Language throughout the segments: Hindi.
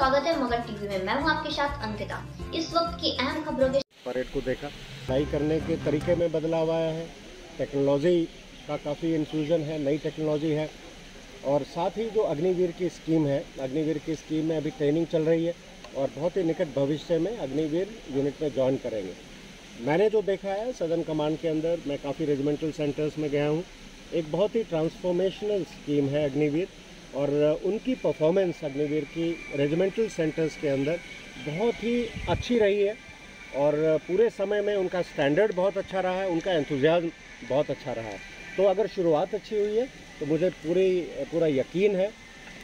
स्वागत है मगध टीवी में। मैं हूं आपके साथ अंकिता। इस वक्त की अहम खबरों के परेड को देखा, पढ़ाई करने के तरीके में बदलाव आया है, टेक्नोलॉजी का काफ़ी इन्फ्यूजन है, नई टेक्नोलॉजी है। और साथ ही जो अग्निवीर की स्कीम है, अग्निवीर की स्कीम में अभी ट्रेनिंग चल रही है और बहुत ही निकट भविष्य में अग्निवीर यूनिट में ज्वाइन करेंगे। मैंने जो देखा है सदर्न कमांड के अंदर, मैं काफ़ी रेजिमेंटल सेंटर्स में गया हूँ, एक बहुत ही ट्रांसफॉर्मेशनल स्कीम है अग्निवीर। और उनकी परफॉर्मेंस अग्निवीर की रेजिमेंटल सेंटर्स के अंदर बहुत ही अच्छी रही है और पूरे समय में उनका स्टैंडर्ड बहुत अच्छा रहा है, उनका एंथुजियाज्म बहुत अच्छा रहा है। तो अगर शुरुआत अच्छी हुई है तो मुझे पूरा यकीन है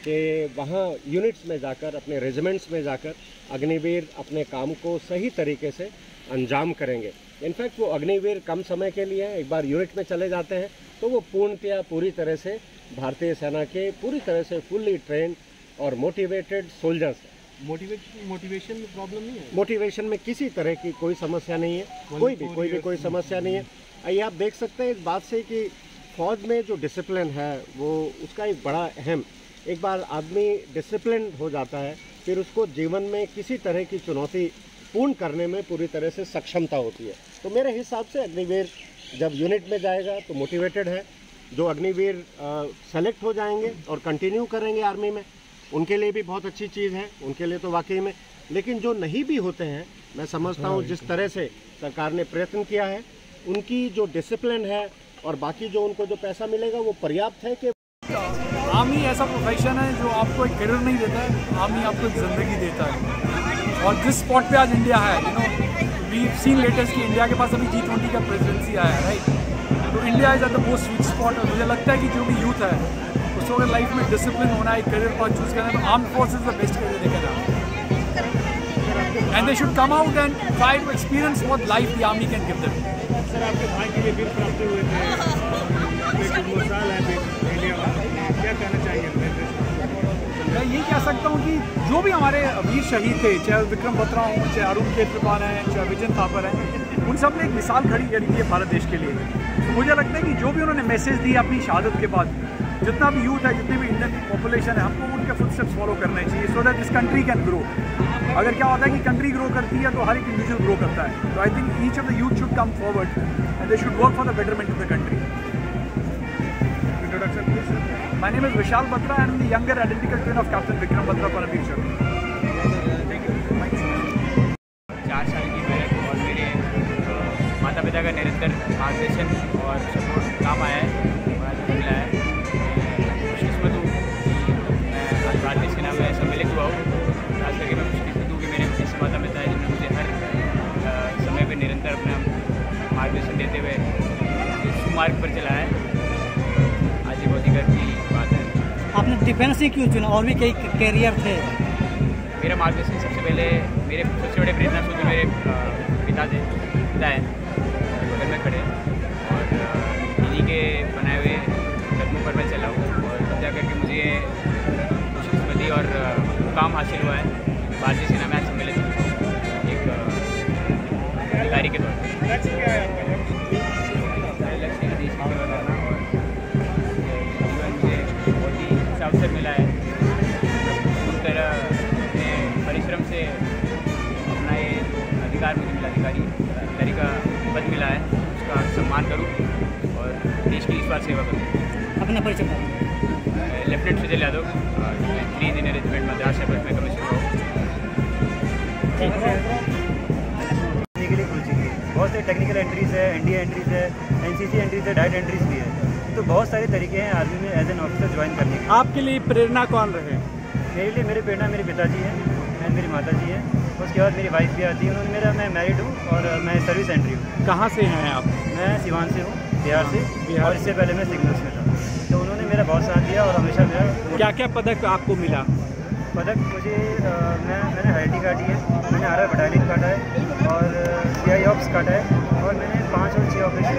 कि वहाँ यूनिट्स में जाकर, अपने रेजिमेंट्स में जाकर अग्निवीर अपने काम को सही तरीके से अंजाम करेंगे। इनफैक्ट वो अग्निवीर कम समय के लिए है, एक बार यूनिट में चले जाते हैं तो वो पूर्णतया पूरी तरह से भारतीय सेना के पूरी तरह से फुल्ली ट्रेन और मोटिवेटेड सोल्जर्स हैं। मोटिवेशन में प्रॉब्लम नहीं है? मोटिवेशन में किसी तरह की कोई समस्या नहीं है, कोई समस्या नहीं है। ये आप देख सकते हैं इस बात से कि फौज में जो डिसिप्लिन है वो उसका एक बड़ा अहम, एक बार आदमी डिसिप्लिन हो जाता है फिर उसको जीवन में किसी तरह की चुनौती पूर्ण करने में पूरी तरह से सक्षमता होती है। तो मेरे हिसाब से अग्निवीर जब यूनिट में जाएगा तो मोटिवेटेड है। जो अग्निवीर सेलेक्ट हो जाएंगे और कंटिन्यू करेंगे आर्मी में, उनके लिए भी बहुत अच्छी चीज़ है, उनके लिए तो वाकई में। लेकिन जो नहीं भी होते हैं, मैं समझता हूँ जिस तरह से सरकार ने प्रयत्न किया है, उनकी जो डिसिप्लिन है और बाकी जो उनको जो पैसा मिलेगा वो पर्याप्त है। कि आर्मी ऐसा प्रोफेशन है जो आपको एक करियर नहीं देता है, आर्मी आपको एक ज़िंदगी देता है। और जिस स्पॉट पे आज इंडिया है, वी सीन लेटेस्ट कि इंडिया के पास अभी G20 का प्रेसिडेंसी आया है, राइट। तो India is at the most sweet spot. और मुझे लगता है कि जो भी यूथ है उसको अगर लाइफ में डिसिप्लिन होना है, एक करियर पाथ चूज़ करना है, तो arm force is the best career देखा जाए। And they should come out and try to experience what life the army can give them. Sir, आपके भाई के लिए बिल प्राप्त हुए थे, साल है इंडिया में, क्या कहना चाहिए? मैं यही कह सकता हूँ कि जो भी हमारे वीर शहीद थे, चाहे विक्रम बत्रा हों, चाहे अरुण केत्रपाल हैं, चाहे विजन थापर हैं, उन सब ने एक मिसाल खड़ी करी है भारत देश के लिए। तो मुझे लगता है कि जो भी उन्होंने मैसेज दी अपनी शहादत के बाद, जितना भी यूथ है, जितनी भी इंडियन पॉपुलेशन है, हमको उनके फुटस्टेप्स फॉलो करने चाहिए so that this country can grow. अगर क्या होता है कि कंट्री ग्रो करती है तो हर एक इंडिविजुअल ग्रो करता है। तो I think each of the youth should come forward and they should work for the betterment of the country. Introduction please. My name is Vishal Batra and I am the younger identical twin of Captain Vikram Batra Paramveer Sharma. 4 साल की मेहनत और मेरे माता पिता का निरंतर मार्गदर्शन और सपोर्ट काम आया है और आज मिला है। खुशकिस्मत हूँ मैं आज भारतीय सेना में सम्मिलित हुआ हूँ। खास करके मैं खुशकिस्मत हूँ कि मेरे ऐसे माता पिता है जिन्होंने मुझे हर समय पर निरंतर अपना मार्गदर्शन देते हुए सुमार्ग पर चलाया है। आज ये बहुत ही गर्व की बात है। आपने डिफेंस ही क्यों चुना? और भी कई कैरियर थे। मेरा मार्गदर्शन सबसे पहले मेरे सबसे बड़े प्रेरणा स्रोत मेरे पिता है बगल में खड़े, और इन्हीं के बनाए हुए कदमों पर मैं चला हूँ और तब जा करके मुझे खुशकिस्मती और मुकाम हासिल हुआ है। भारतीय सेना में आज सम्मिलित एक अधिकारी के तौर पर। लक्ष्य क्या है आपका? लक्ष्य है देश की सेवा करना और जीवन मुझे बहुत ही अच्छा अवसर मिला है। उस तरह अपने परिश्रम से अपना ये अधिकार मुझे मिला, अधिकारी का पद मिला है, उसका सम्मान करूं और देश की निस्वार्थ सेवा करूं। अपना परिचय करें। लेफ्टिनेंट सुजल यादव, मैं 3 इंजीनियर रेजिमेंट मद्रास शहर में कमीशन हुआ हूँ। के लिए खुल चुकी है। बहुत सारी टेक्निकल एंट्रीज़ है, एनडीए एंट्रीज़ है, एनसीसी एंट्रीज़ है, डाइट एंट्रीज़ भी है। तो बहुत सारे तरीके हैं आर्मी में एज एन ऑफिसर ज्वाइन करने के। आपके लिए प्रेरणा कौन रहे? मेरे लिए मेरे प्रेरणा मेरे पिताजी हैं एंड मेरी माता जी हैं। उसके बाद मेरी वाइफ भी आती है। उन्होंने मैं मैरिड हूँ और मैं सर्विस एंट्री हूँ। कहाँ से हैं आप? मैं सिवान से हूँ, बिहार से। और इससे पहले मैं सिग्नल्स में था। तो उन्होंने मेरा बहुत साथ दिया और हमेशा मेरा। क्या क्या पदक आपको मिला? पदक मुझे मैंने IIT काटी है, मैंने RR बटालियन काटा है और CI ऑप्स काटा है और मैंने 5 और 6 ऑपरेशन